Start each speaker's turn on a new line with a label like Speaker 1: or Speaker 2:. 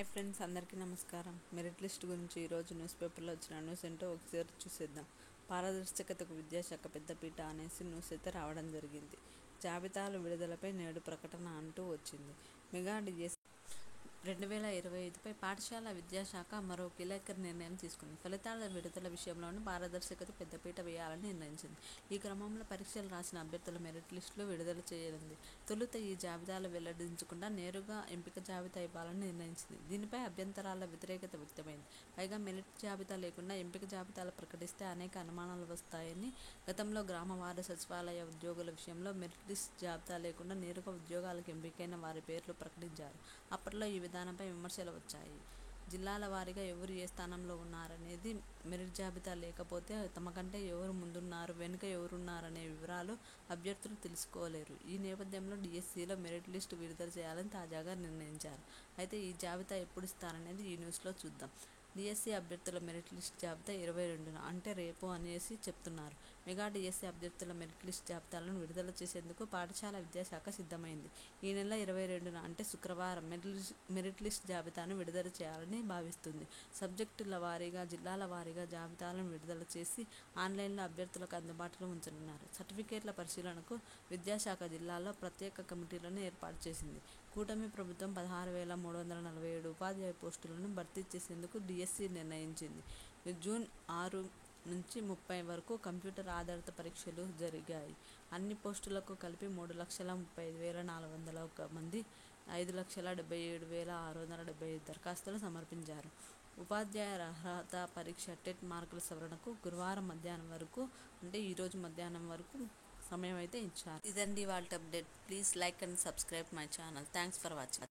Speaker 1: Hi friends, అందరికీ నమస్కారం. Merit list గురించి ఈరోజు న్యూస్ పేపర్లో వచ్చిన న్యూస్ ఏంటో ఒకసారి చూసేద్దాం. పారదర్శకతకు విద్యాశాఖ పెద్దపీట అనేసి న్యూస్ అయితే రావడం జరిగింది. జాబితాల విడుదలపై నేడు ప్రకటన అంటూ వచ్చింది. మెగా డిఎస్సి 2025పై పాఠశాల విద్యాశాఖ మరో కీలక నిర్ణయం తీసుకుంది. ఫలితాల విడుదల విషయంలోనూ పారదర్శకత పెద్దపీట వేయాలని నిర్ణయించింది. ఈ క్రమంలో పరీక్షలు రాసిన అభ్యర్థుల మెరిట్ లిస్టులు విడుదల చేయనుంది. తొలుత ఈ జాబితాలు వెల్లడించకుండా నేరుగా ఎంపిక జాబితా ఇవ్వాలని నిర్ణయించింది. దీనిపై అభ్యంతరాల వ్యతిరేకత వ్యక్తమైంది. పైగా మెరిట్ జాబితా లేకుండా ఎంపిక జాబితాలు ప్రకటిస్తే అనేక అనుమానాలు వస్తాయని గతంలో గ్రామ వార్డు సచివాలయ ఉద్యోగుల విషయంలో మెరిట్ లిస్ట్ జాబితా లేకుండా నేరుగా ఉద్యోగాలకు ఎంపికైన వారి పేర్లు ప్రకటించారు. అప్పట్లో ఈ విధానంపై విమర్శలు వచ్చాయి. జిల్లాల వారీగా ఎవరు ఏ స్థానంలో ఉన్నారనేది, మెరిట్ జాబితా లేకపోతే తమకంటే ఎవరు ముందున్నారు, వెనుక ఎవరున్నారనే వివరాలు అభ్యర్థులు తెలుసుకోలేరు. ఈ నేపథ్యంలో డిఎస్సిలో మెరిట్ లిస్టు విడుదల చేయాలని తాజాగా నిర్ణయించారు. అయితే ఈ జాబితా ఎప్పుడు ఇస్తారనేది ఈ న్యూస్లో చూద్దాం. డిఎస్సి అభ్యర్థుల మెరిట్ లిస్ట్ జాబితా 22న అంటే రేపు అనేసి చెప్తున్నారు. మెగా డిఎస్సి అభ్యర్థుల మెరిట్ లిస్ట్ జాబితాలను విడుదల చేసేందుకు పాఠశాల విద్యాశాఖ సిద్ధమైంది. ఈ నెల 22న అంటే శుక్రవారం మెరిట్ లిస్ట్ జాబితాను విడుదల చేయాలని భావిస్తుంది. సబ్జెక్టుల వారీగా, జిల్లాల వారీగా జాబితాలను విడుదల చేసి ఆన్లైన్లో అభ్యర్థులకు అందుబాటులో ఉంచనున్నారు. సర్టిఫికేట్ల పరిశీలనకు విద్యాశాఖ జిల్లాల్లో ప్రత్యేక కమిటీలను ఏర్పాటు చేసింది. కూటమి ప్రభుత్వం 16,347 ఉపాధ్యాయ పోస్టులను భర్తీ చేసేందుకు డిఎస్సి నిర్ణయించింది. జూన్ 6 నుంచి 30 వరకు కంప్యూటర్ ఆధారిత పరీక్షలు జరిగాయి. అన్ని పోస్టులకు కలిపి 3,35,401 మంది 5,77,675 దరఖాస్తులు సమర్పించారు. ఉపాధ్యాయ అర్హత పరీక్ష టెట్ మార్కుల సవరణకు గురువారం మధ్యాహ్నం వరకు అంటే ఈరోజు మధ్యాహ్నం వరకు సమయం అయితే ఇచ్చారు. ఇదండి ఇవాల్టి update. Please like and subscribe my channel. Thanks for watching.